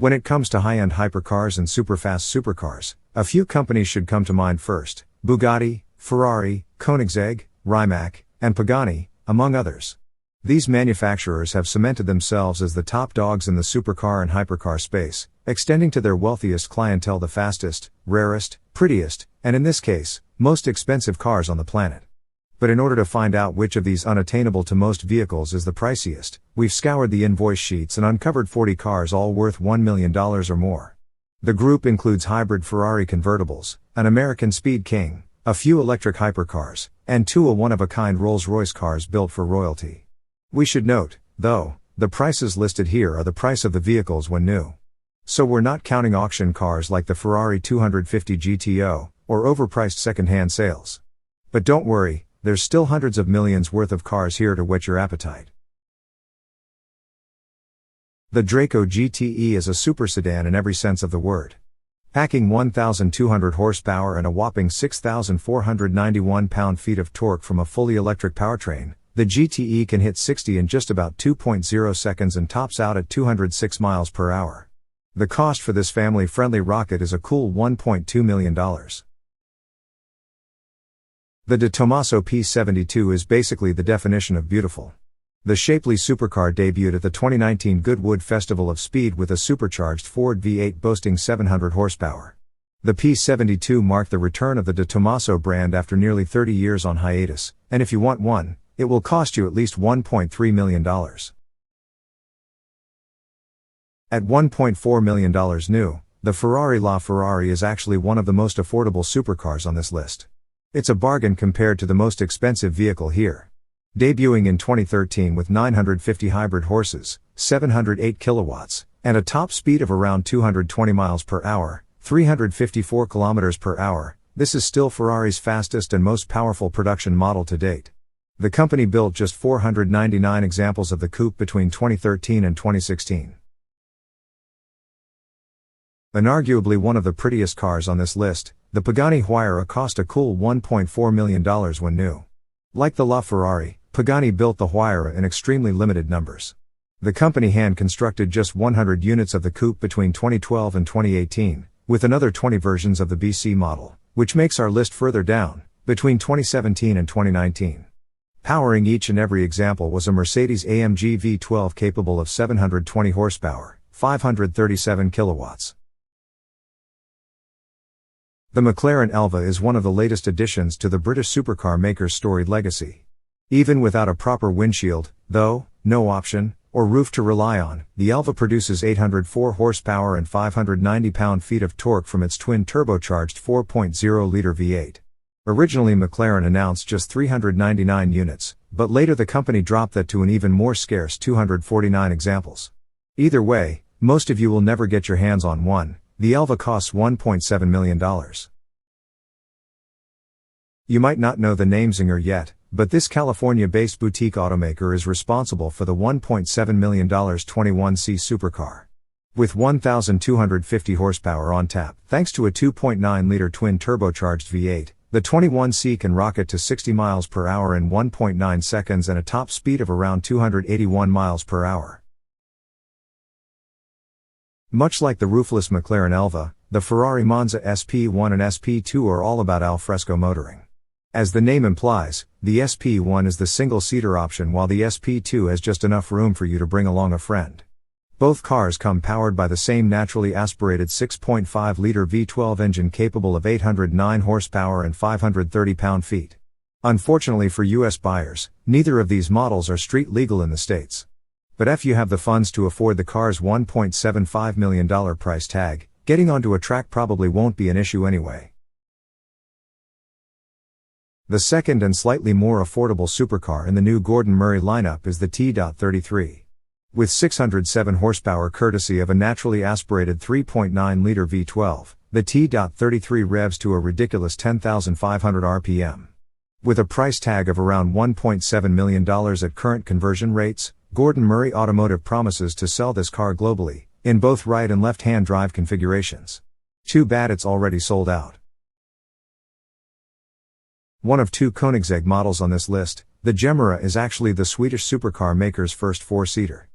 When it comes to high-end hypercars and super-fast supercars, a few companies should come to mind first: Bugatti, Ferrari, Koenigsegg, Rimac, and Pagani, among others. These manufacturers have cemented themselves as the top dogs in the supercar and hypercar space, extending to their wealthiest clientele the fastest, rarest, prettiest, and in this case, most expensive cars on the planet. But in order to find out which of these unattainable to most vehicles is the priciest, we've scoured the invoice sheets and uncovered 40 cars all worth $1 million or more. The group includes hybrid Ferrari convertibles, an American Speed King, a few electric hypercars, and two one-of-a-kind Rolls-Royce cars built for royalty. We should note, though, the prices listed here are the price of the vehicles when new. So we're not counting auction cars like the Ferrari 250 GTO, or overpriced second-hand sales. But don't worry, there's still hundreds of millions worth of cars here to whet your appetite. The Draco GTE is a super sedan in every sense of the word. Packing 1,200 horsepower and a whopping 6,491 pound-feet of torque from a fully electric powertrain, the GTE can hit 60 in just about 2.0 seconds and tops out at 206 miles per hour. The cost for this family-friendly rocket is a cool $1.2 million. The De Tomaso P72 is basically the definition of beautiful. The shapely supercar debuted at the 2019 Goodwood Festival of Speed with a supercharged Ford V8 boasting 700 horsepower. The P72 marked the return of the De Tomaso brand after nearly 30 years on hiatus, and if you want one, it will cost you at least $1.3 million. At $1.4 million new, the Ferrari LaFerrari is actually one of the most affordable supercars on this list. It's a bargain compared to the most expensive vehicle here. Debuting in 2013 with 950 hybrid horses, 708 kilowatts, and a top speed of around 220 miles per hour, 354 kilometers per hour, this is still Ferrari's fastest and most powerful production model to date. The company built just 499 examples of the coupe between 2013 and 2016. Inarguably one of the prettiest cars on this list, the Pagani Huayra cost a cool $1.4 million when new. Like the LaFerrari, Pagani built the Huayra in extremely limited numbers. The company hand-constructed just 100 units of the coupe between 2012 and 2018, with another 20 versions of the BC model, which makes our list further down, between 2017 and 2019. Powering each and every example was a Mercedes-AMG V12 capable of 720 horsepower, 537 kilowatts. The McLaren Elva is one of the latest additions to the British supercar maker's storied legacy. Even without a proper windshield, though, no option, or roof to rely on, the Elva produces 804 horsepower and 590 pound-feet of torque from its twin turbocharged 4.0-liter V8. Originally McLaren announced just 399 units, but later the company dropped that to an even more scarce 249 examples. Either way, most of you will never get your hands on one. The Elva costs $1.7 million. You might not know the name Czinger yet, but this California-based boutique automaker is responsible for the $1.7 million 21C supercar. With 1,250 horsepower on tap, thanks to a 2.9-liter twin turbocharged V8, the 21C can rocket to 60 miles per hour in 1.9 seconds and a top speed of around 281 miles per hour. Much like the roofless McLaren Elva, the Ferrari Monza SP1 and SP2 are all about al fresco motoring. As the name implies, the SP1 is the single-seater option while the SP2 has just enough room for you to bring along a friend. Both cars come powered by the same naturally aspirated 6.5-liter V12 engine capable of 809 horsepower and 530 pound-feet. Unfortunately for US buyers, neither of these models are street legal in the States. But if you have the funds to afford the car's $1.75 million price tag, getting onto a track probably won't be an issue anyway. The second and slightly more affordable supercar in the new Gordon Murray lineup is the T.33. With 607 horsepower courtesy of a naturally aspirated 3.9-liter V12, the T.33 revs to a ridiculous 10,500 RPM. With a price tag of around $1.7 million at current conversion rates, Gordon Murray Automotive promises to sell this car globally, in both right and left-hand drive configurations. Too bad it's already sold out. One of two Koenigsegg models on this list, the Gemera is actually the Swedish supercar maker's first four-seater.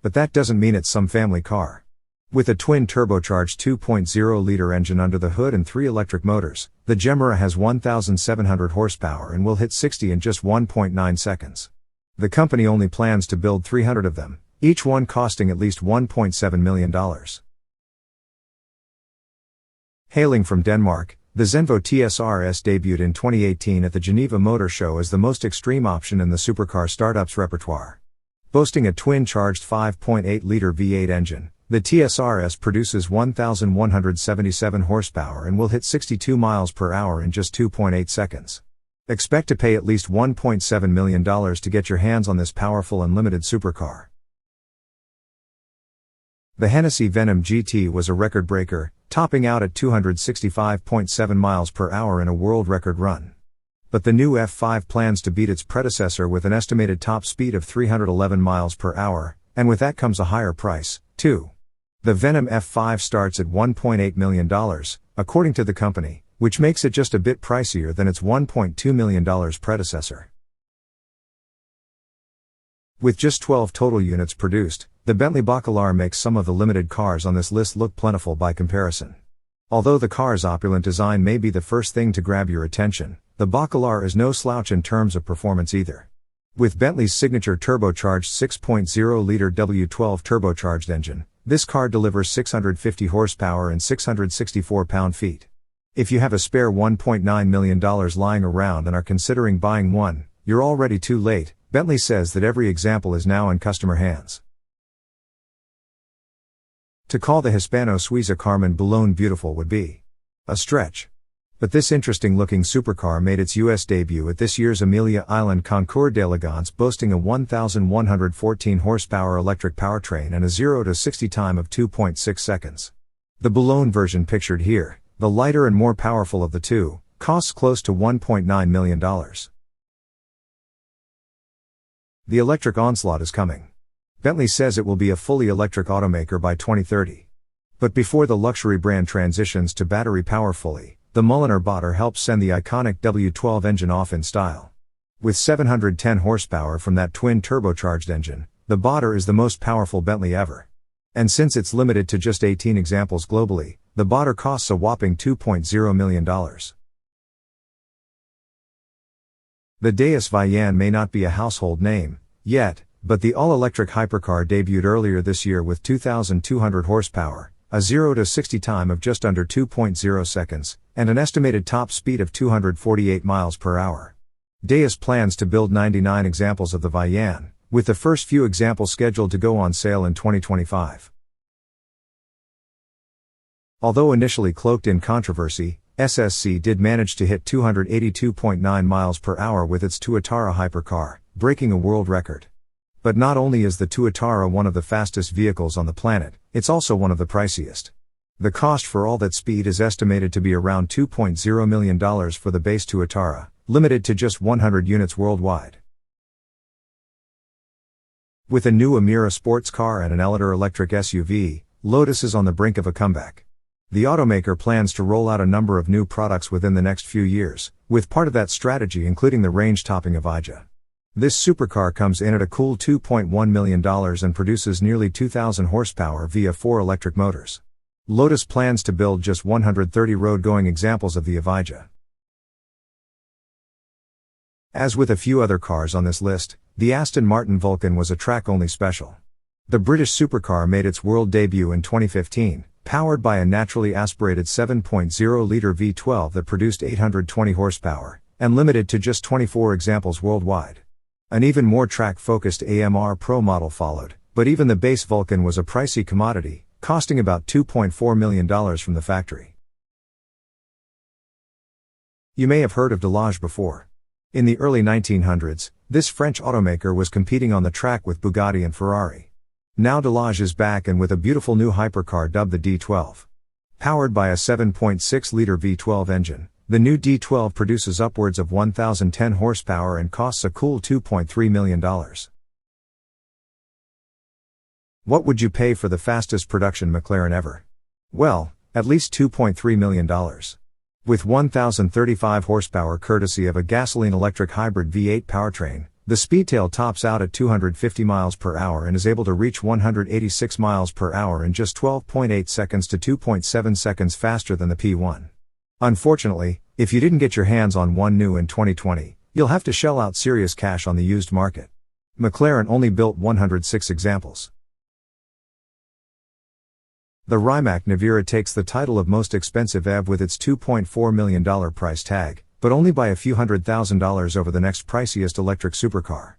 But that doesn't mean it's some family car. With a twin turbocharged 2.0-liter engine under the hood and 3 electric motors, the Gemera has 1,700 horsepower and will hit 60 in just 1.9 seconds. The company only plans to build 300 of them, each one costing at least $1.7 million. Hailing from Denmark, the Zenvo TSR-S debuted in 2018 at the Geneva Motor Show as the most extreme option in the supercar startup's repertoire. Boasting a twin-charged 5.8-liter V8 engine, the TSR-S produces 1,177 horsepower and will hit 62 miles per hour in just 2.8 seconds. Expect to pay at least $1.7 million to get your hands on this powerful and limited supercar. The Hennessey Venom GT was a record breaker, topping out at 265.7 miles per hour in a world record run. But the new F5 plans to beat its predecessor with an estimated top speed of 311 miles per hour, and with that comes a higher price, too. The Venom F5 starts at $1.8 million, according to the company, which makes it just a bit pricier than its $1.2 million predecessor. With just 12 total units produced, the Bentley Bacalar makes some of the limited cars on this list look plentiful by comparison. Although the car's opulent design may be the first thing to grab your attention, the Bacalar is no slouch in terms of performance either. With Bentley's signature turbocharged 6.0-liter W12 turbocharged engine, this car delivers 650 horsepower and 664 pound-feet. If you have a spare $1.9 million lying around and are considering buying one, you're already too late. Bentley says that every example is now in customer hands. To call the Hispano-Suiza Carmen Boulogne beautiful would be a stretch. But this interesting-looking supercar made its US debut at this year's Amelia Island Concours d'Elegance, boasting a 1,114 horsepower electric powertrain and a 0-60 time of 2.6 seconds. The Boulogne version pictured here, the lighter and more powerful of the two, costs close to $1.9 million. The electric onslaught is coming. Bentley says it will be a fully electric automaker by 2030. But before the luxury brand transitions to battery power fully, the Mulliner botter helps send the iconic W12 engine off in style. With 710 horsepower from that twin turbocharged engine, the botter is the most powerful Bentley ever. And since it's limited to just 18 examples globally, the botter costs a whopping $2.0 million. The Deus Vayanne may not be a household name yet, but the all-electric hypercar debuted earlier this year with 2,200 horsepower, a 0-60 time of just under 2.0 seconds, and an estimated top speed of 248 miles per hour. Deus plans to build 99 examples of the Vayanne, with the first few examples scheduled to go on sale in 2025. Although initially cloaked in controversy, SSC did manage to hit 282.9 miles per hour with its Tuatara hypercar, breaking a world record. But not only is the Tuatara one of the fastest vehicles on the planet, it's also one of the priciest. The cost for all that speed is estimated to be around $2.0 million for the base Tuatara, limited to just 100 units worldwide. With a new Emira sports car and an Eletre electric SUV, Lotus is on the brink of a comeback. The automaker plans to roll out a number of new products within the next few years, with part of that strategy including the range-topping Huayra. This supercar comes in at a cool $2.1 million and produces nearly 2,000 horsepower via 4 electric motors. Lotus plans to build just 130 road-going examples of the Huayra. As with a few other cars on this list, the Aston Martin Vulcan was a track-only special. The British supercar made its world debut in 2015, powered by a naturally aspirated 7.0-liter V12 that produced 820 horsepower, and limited to just 24 examples worldwide. An even more track-focused AMR Pro model followed, but even the base Vulcan was a pricey commodity, costing about $2.4 million from the factory. You may have heard of Delage before. In the early 1900s, this French automaker was competing on the track with Bugatti and Ferrari. Now Delage is back and with a beautiful new hypercar dubbed the D12. Powered by a 7.6-liter V12 engine, the new D12 produces upwards of 1,010 horsepower and costs a cool $2.3 million. What would you pay for the fastest production McLaren ever? Well, at least $2.3 million. With 1,035 horsepower courtesy of a gasoline-electric hybrid V8 powertrain, The Speedtail tops out at 250 miles per hour and is able to reach 186 miles per hour in just 12.8 seconds to 2.7 seconds faster than the P1. Unfortunately, if you didn't get your hands on one new in 2020, you'll have to shell out serious cash on the used market. McLaren only built 106 examples. The Rimac Nevera takes the title of most expensive EV with its $2.4 million price tag, but only by a few $100,000 over the next priciest electric supercar.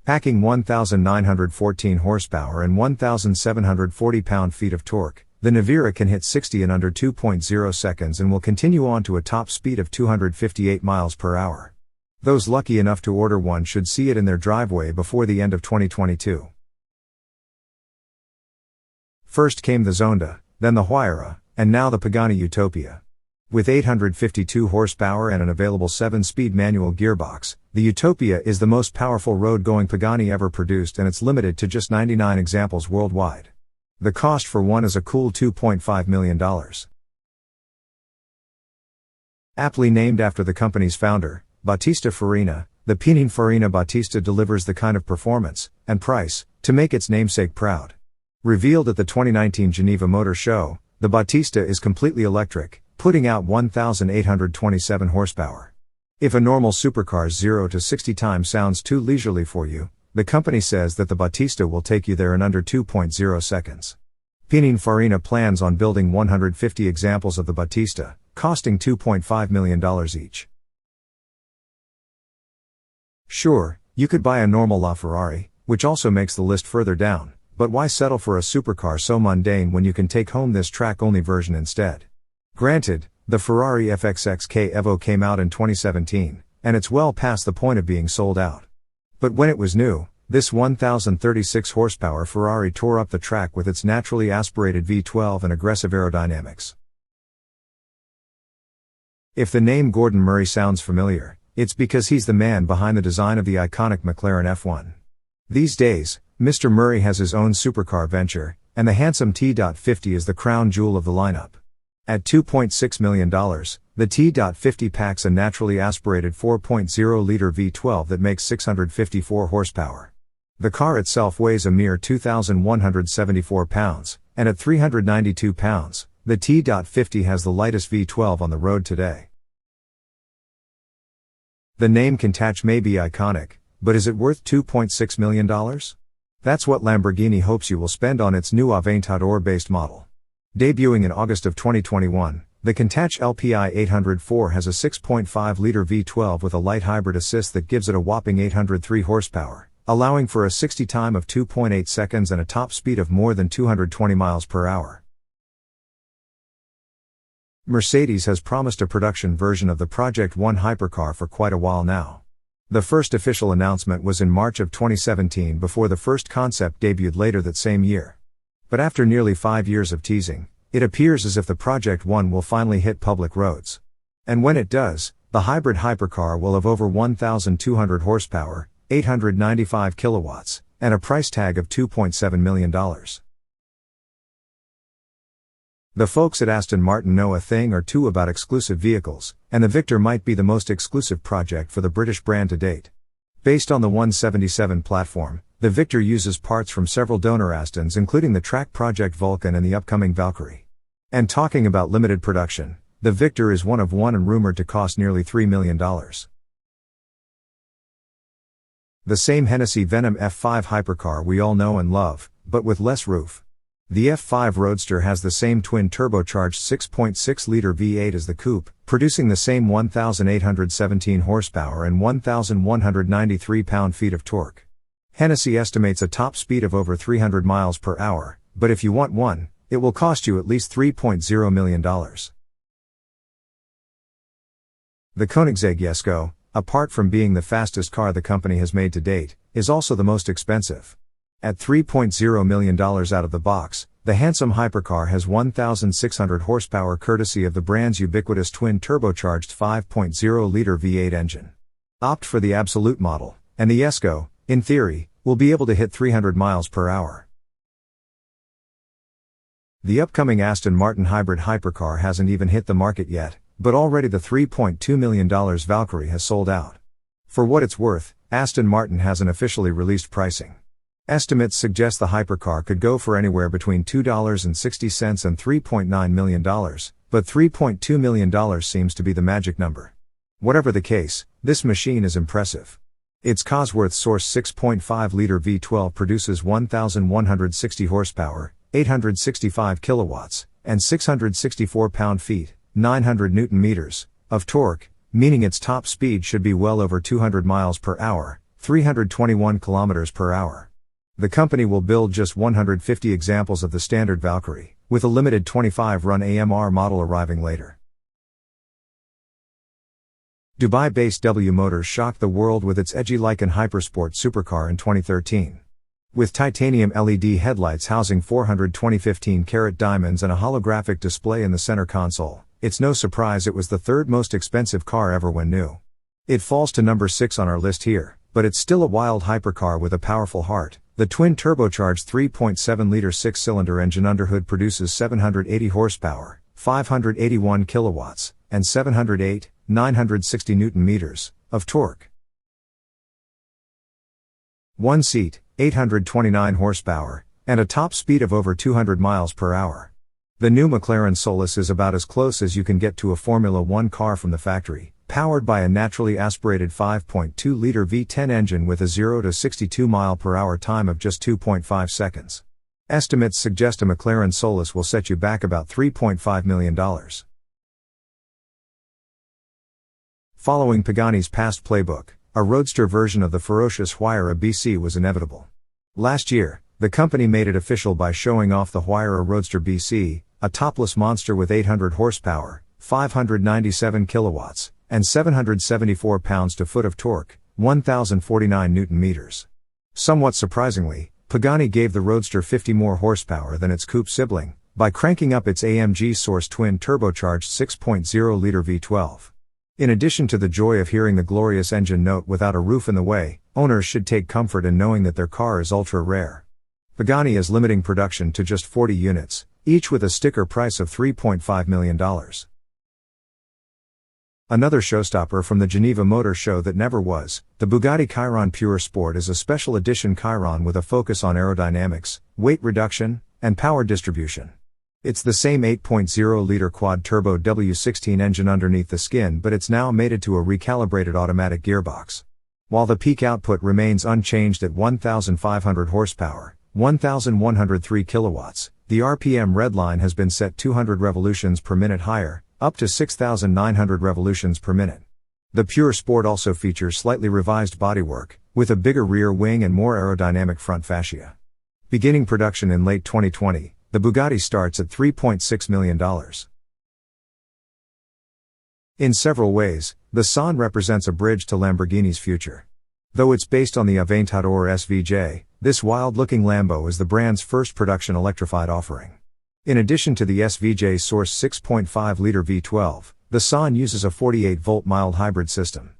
Packing 1,914 horsepower and 1,740 pound-feet of torque, the Nevera can hit 60 in under 2.0 seconds and will continue on to a top speed of 258 miles per hour. Those lucky enough to order one should see it in their driveway before the end of 2022. First came the Zonda, then the Huayra, and now the Pagani Utopia. With 852 horsepower and an available 7-speed manual gearbox, the Utopia is the most powerful road-going Pagani ever produced, and it's limited to just 99 examples worldwide. The cost for one is a cool $2.5 million. Aptly named after the company's founder, Battista Farina, the Pininfarina Battista delivers the kind of performance and price to make its namesake proud. Revealed at the 2019 Geneva Motor Show, the Battista is completely electric, putting out 1,827 horsepower. If a normal supercar's 0 to 60 time sounds too leisurely for you, the company says that the Battista will take you there in under 2.0 seconds. Pininfarina plans on building 150 examples of the Battista, costing $2.5 million each. Sure, you could buy a normal LaFerrari, which also makes the list further down, but why settle for a supercar so mundane when you can take home this track-only version instead? Granted, the Ferrari FXXK Evo came out in 2017, and it's well past the point of being sold out. But when it was new, this 1,036 horsepower Ferrari tore up the track with its naturally aspirated V12 and aggressive aerodynamics. If the name Gordon Murray sounds familiar, it's because he's the man behind the design of the iconic McLaren F1. These days, Mr. Murray has his own supercar venture, and the handsome T.50 is the crown jewel of the lineup. At $2.6 million, the T.50 packs a naturally aspirated 4.0-liter V12 that makes 654 horsepower. The car itself weighs a mere 2,174 pounds, and at 392 pounds, the T.50 has the lightest V12 on the road today. The name Countach may be iconic, but is it worth $2.6 million? That's what Lamborghini hopes you will spend on its new Aventador-based model. Debuting in August of 2021, the Countach LPI 804 has a 6.5-liter V12 with a light hybrid assist that gives it a whopping 803 horsepower, allowing for a 60 time of 2.8 seconds and a top speed of more than 220 miles per hour. Mercedes has promised a production version of the Project One hypercar for quite a while now. The first official announcement was in March of 2017 before the first concept debuted later that same year. But after nearly 5 years of teasing, it appears as if the Project One will finally hit public roads. And when it does, the hybrid hypercar will have over 1,200 horsepower, 895 kilowatts, and a price tag of $2.7 million. The folks at Aston Martin know a thing or two about exclusive vehicles, and the Victor might be the most exclusive project for the British brand to date. Based on the 177 platform, the Victor uses parts from several donor Astons including the track Project Vulcan and the upcoming Valkyrie. And talking about limited production, the Victor is one of one and rumored to cost nearly $3 million. The same Hennessey Venom F5 hypercar we all know and love, but with less roof. The F5 Roadster has the same twin-turbocharged 6.6-liter V8 as the coupe, producing the same 1,817 horsepower and 1,193 pound-feet of torque. Hennessey estimates a top speed of over 300 miles per hour, but if you want one, it will cost you at least $3.0 million. The Koenigsegg Jesko, apart from being the fastest car the company has made to date, is also the most expensive. At $3.0 million out of the box, the handsome hypercar has 1,600 horsepower courtesy of the brand's ubiquitous twin-turbocharged 5.0-liter V8 engine. Opt for the Absolute model, and the Jesko, in theory, will be able to hit 300 miles per hour. The upcoming Aston Martin hybrid hypercar hasn't even hit the market yet, but already the $3.2 million Valkyrie has sold out. For what it's worth, Aston Martin hasn't officially released pricing. Estimates suggest the hypercar could go for anywhere between $2.60 and $3.9 million, but $3.2 million seems to be the magic number. Whatever the case, this machine is impressive. Its Cosworth-sourced 6.5-liter V12 produces 1,160 horsepower, 865 kilowatts, and 664 pound-feet, 900 newton-meters, of torque, meaning its top speed should be well over 200 miles per hour, 321 kilometers per hour. The company will build just 150 examples of the standard Valkyrie, with a limited 25-run AMR model arriving later. Dubai-based W Motors shocked the world with its edgy Lykan Hypersport supercar in 2013. With titanium LED headlights housing 420 15-carat diamonds and a holographic display in the center console, it's no surprise it was the third most expensive car ever when new. It falls to number 6 on our list here, but it's still a wild hypercar with a powerful heart. The twin-turbocharged 3.7-liter 6-cylinder engine underhood produces 780 horsepower, 581 kilowatts, and 708, 960 newton-meters, of torque. One seat, 829 horsepower, and a top speed of over 200 miles per hour. The new McLaren Solus is about as close as you can get to a Formula One car from the factory, powered by a naturally aspirated 5.2-liter V10 engine with a 0 to 62 mile/hour time of just 2.5 seconds. Estimates suggest a McLaren Solus will set you back about $3.5 million. Following Pagani's past playbook, a roadster version of the ferocious Huayra BC was inevitable. Last year, the company made it official by showing off the Huayra Roadster BC, a topless monster with 800 horsepower, 597 kilowatts, and 774 pounds-to-foot of torque, 1,049 newton-meters. Somewhat surprisingly, Pagani gave the Roadster 50 more horsepower than its coupe sibling, by cranking up its AMG-sourced twin-turbocharged 6.0-liter V12. In addition to the joy of hearing the glorious engine note without a roof in the way, owners should take comfort in knowing that their car is ultra-rare. Pagani is limiting production to just 40 units, each with a sticker price of $3.5 million. Another showstopper from the Geneva Motor Show that never was, the Bugatti Chiron Pure Sport is a special edition Chiron with a focus on aerodynamics, weight reduction, and power distribution. It's the same 8.0-liter quad-turbo W16 engine underneath the skin, but it's now mated to a recalibrated automatic gearbox. While the peak output remains unchanged at 1,500 horsepower, 1,103 kilowatts, the RPM redline has been set 200 revolutions per minute higher, up to 6,900 revolutions per minute. The Pure Sport also features slightly revised bodywork, with a bigger rear wing and more aerodynamic front fascia. Beginning production in late 2020, the Bugatti starts at $3.6 million. In several ways, the San represents a bridge to Lamborghini's future. Though it's based on the Aventador SVJ, this wild-looking Lambo is the brand's first production electrified offering. In addition to the SVJ's source 6.5-liter V12, the San uses a 48-volt mild hybrid system.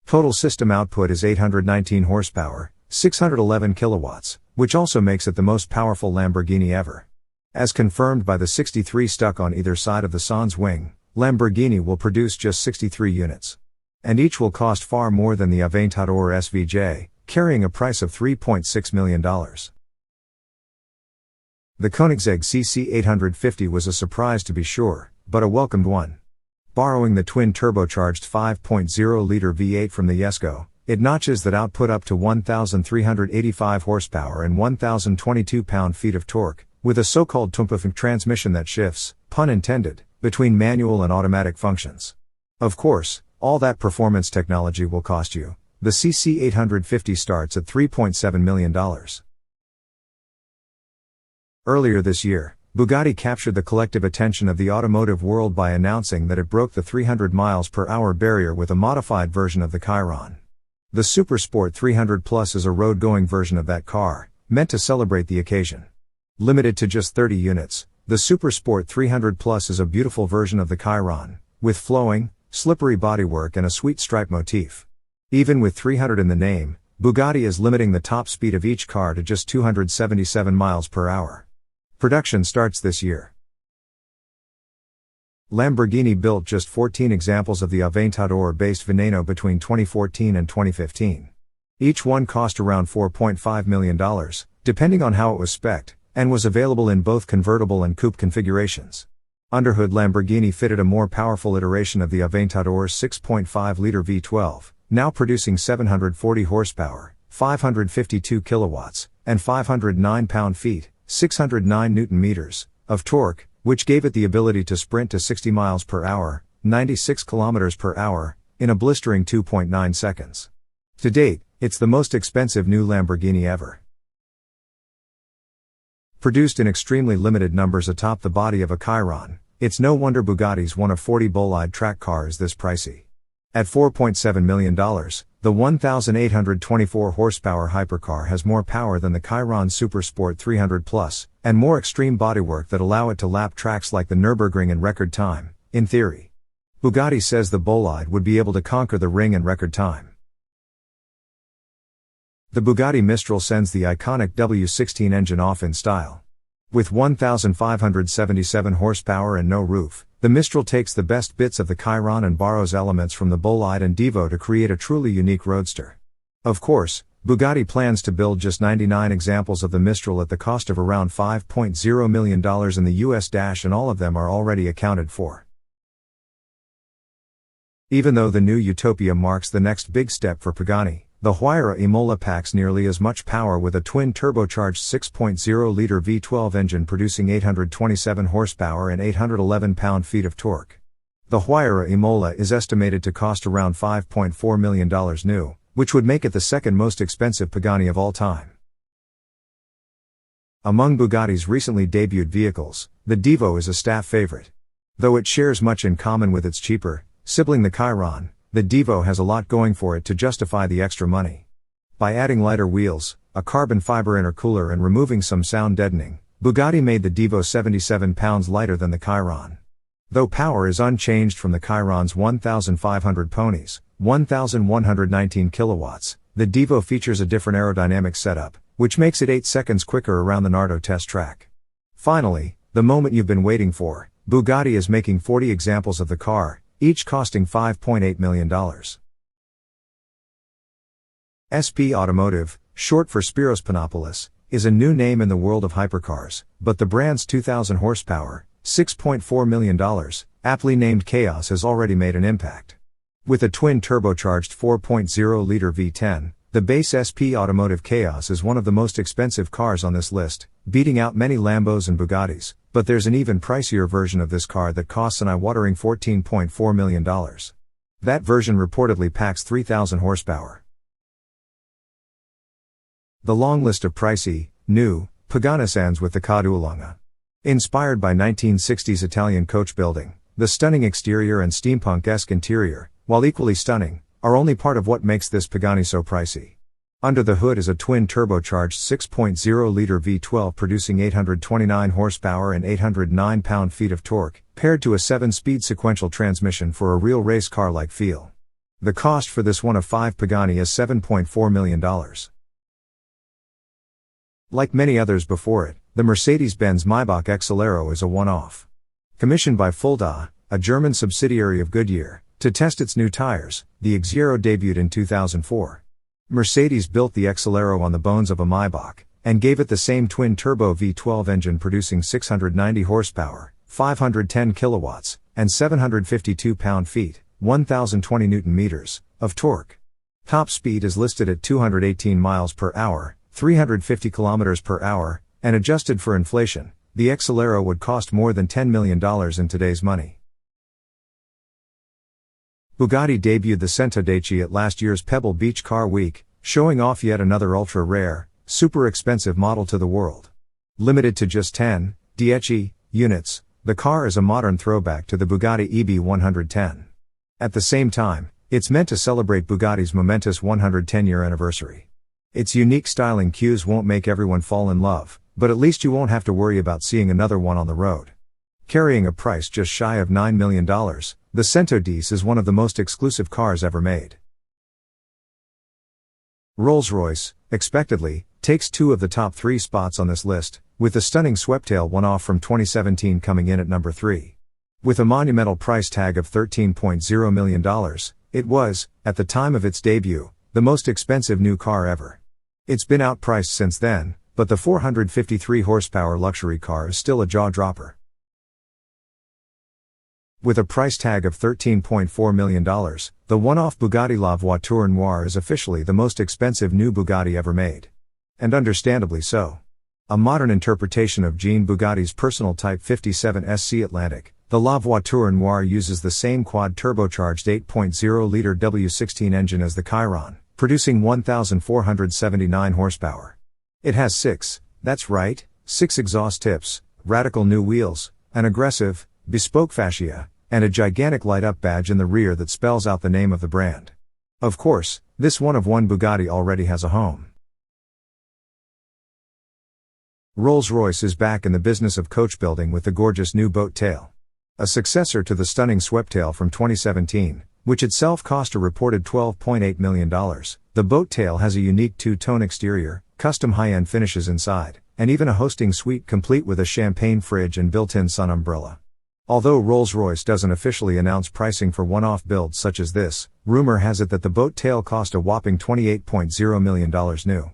Total system output is 819 horsepower, 611 kilowatts, which also makes it the most powerful Lamborghini ever. As confirmed by the 63 stuck on either side of the San's wing, Lamborghini will produce just 63 units. And each will cost far more than the Aventador SVJ, carrying a price of $3.6 million. The Koenigsegg CC850 was a surprise to be sure, but a welcomed one. Borrowing the twin-turbocharged 5.0-liter V8 from the Jesko, it notches that output up to 1,385 horsepower and 1,022 pound-feet of torque, with a so-called Tumpfing transmission that shifts, pun intended, between manual and automatic functions. Of course, all that performance technology will cost you. The CC850 starts at $3.7 million. Earlier this year, Bugatti captured the collective attention of the automotive world by announcing that it broke the 300 miles per hour barrier with a modified version of the Chiron. The Supersport 300 Plus is a road-going version of that car, meant to celebrate the occasion. Limited to just 30 units, the Supersport 300 Plus is a beautiful version of the Chiron, with flowing, slippery bodywork and a sweet stripe motif. Even with 300 in the name, Bugatti is limiting the top speed of each car to just 277 miles per hour. Production starts this year. Lamborghini built just 14 examples of the Aventador-based Veneno between 2014 and 2015. Each one cost around $4.5 million, depending on how it was spec'd, and was available in both convertible and coupe configurations. Underhood Lamborghini fitted a more powerful iteration of the Aventador's 6.5-liter V12, now producing 740 horsepower, 552 kilowatts, and 509 pound-feet, 609 newton-meters, of torque, which gave it the ability to sprint to 60 miles per hour, 96 kilometers per hour, in a blistering 2.9 seconds. To date, it's the most expensive new Lamborghini ever. Produced in extremely limited numbers atop the body of a Chiron, it's no wonder Bugatti's one of 40 bolide track car is this pricey. At $4.7 million, the 1,824 horsepower hypercar has more power than the Chiron Supersport 300 Plus, and more extreme bodywork that allow it to lap tracks like the Nürburgring in record time, in theory. Bugatti says the bolide would be able to conquer the ring in record time. The Bugatti Mistral sends the iconic W16 engine off in style. With 1,577 horsepower and no roof, the Mistral takes the best bits of the Chiron and borrows elements from the Bolide and Devo to create a truly unique roadster. Of course, Bugatti plans to build just 99 examples of the Mistral at the cost of around $5.0 million in the US, and all of them are already accounted for. Even though the new Utopia marks the next big step for Pagani, the Huayra Imola packs nearly as much power with a twin-turbocharged 6.0-liter V12 engine producing 827 horsepower and 811 pound-feet of torque. The Huayra Imola is estimated to cost around $5.4 million new, which would make it the second most expensive Pagani of all time. Among Bugatti's recently debuted vehicles, the Devo is a staff favorite. Though it shares much in common with its cheaper sibling the Chiron, the Devo has a lot going for it to justify the extra money. By adding lighter wheels, a carbon fiber intercooler and removing some sound deadening, Bugatti made the Devo 77 pounds lighter than the Chiron. Though power is unchanged from the Chiron's 1,500 ponies, 1,119 kilowatts, the Devo features a different aerodynamic setup, which makes it 8 seconds quicker around the Nardo test track. Finally, the moment you've been waiting for, Bugatti is making 40 examples of the car, each costing $5.8 million. SP Automotive, short for Spiros Panopoulos, is a new name in the world of hypercars, but the brand's 2,000 horsepower, $6.4 million, aptly named Chaos has already made an impact. With a twin-turbocharged 4.0-liter V10, the base SP Automotive Chaos is one of the most expensive cars on this list, beating out many Lambos and Bugattis, but there's an even pricier version of this car that costs an eye-watering $14.4 million. That version reportedly packs 3,000 horsepower. The long list of pricey, new, Paganis ends with the Cadulanga. Inspired by 1960s Italian coach building, the stunning exterior and steampunk-esque interior, while equally stunning, are only part of what makes this Pagani so pricey. Under the hood is a twin-turbocharged 6.0-liter V12 producing 829 horsepower and 809 pound-feet of torque, paired to a 7-speed sequential transmission for a real race car-like feel. The cost for this one of 5 Pagani is $7.4 million. Like many others before it, the Mercedes-Benz Maybach Exelero is a one-off. Commissioned by Fulda, a German subsidiary of Goodyear, to test its new tires, the Exelero debuted in 2004. Mercedes built the Exelero on the bones of a Maybach, and gave it the same twin-turbo V12 engine producing 690 horsepower, 510 kilowatts, and 752 pound-feet, 1,020 newton-meters, of torque. Top speed is listed at 218 miles per hour, 350 kilometers per hour, and adjusted for inflation, the Exelero would cost more than $10 million in today's money. Bugatti debuted the Centodeci at last year's Pebble Beach Car Week, showing off yet another ultra-rare, super expensive model to the world. Limited to just 10 units, the car is a modern throwback to the Bugatti EB110. At the same time, it's meant to celebrate Bugatti's momentous 110-year anniversary. Its unique styling cues won't make everyone fall in love, but at least you won't have to worry about seeing another one on the road. Carrying a price just shy of $9 million, the Centodeci is one of the most exclusive cars ever made. Rolls-Royce, expectedly, takes 2 of the top 3 spots on this list, with the stunning Sweptail one-off from 2017 coming in at number 3. With a monumental price tag of $13.0 million, it was, at the time of its debut, the most expensive new car ever. It's been outpriced since then, but the 453 horsepower luxury car is still a jaw-dropper. With a price tag of $13.4 million, the one-off Bugatti La Voiture Noire is officially the most expensive new Bugatti ever made. And understandably so. A modern interpretation of Jean Bugatti's personal Type 57 SC Atlantic, the La Voiture Noire uses the same quad-turbocharged 8.0-liter W16 engine as the Chiron, producing 1,479 horsepower. It has six exhaust tips, radical new wheels, an aggressive, bespoke fascia, and a gigantic light-up badge in the rear that spells out the name of the brand. Of course, this one-of-one Bugatti already has a home. Rolls-Royce is back in the business of coach building with the gorgeous new boat tail. A successor to the stunning Sweptail from 2017, which itself cost a reported $12.8 million, the boat tail has a unique two-tone exterior, custom high-end finishes inside, and even a hosting suite complete with a champagne fridge and built-in sun umbrella. Although Rolls-Royce doesn't officially announce pricing for one-off builds such as this, rumor has it that the boat tail cost a whopping $28.0 million new.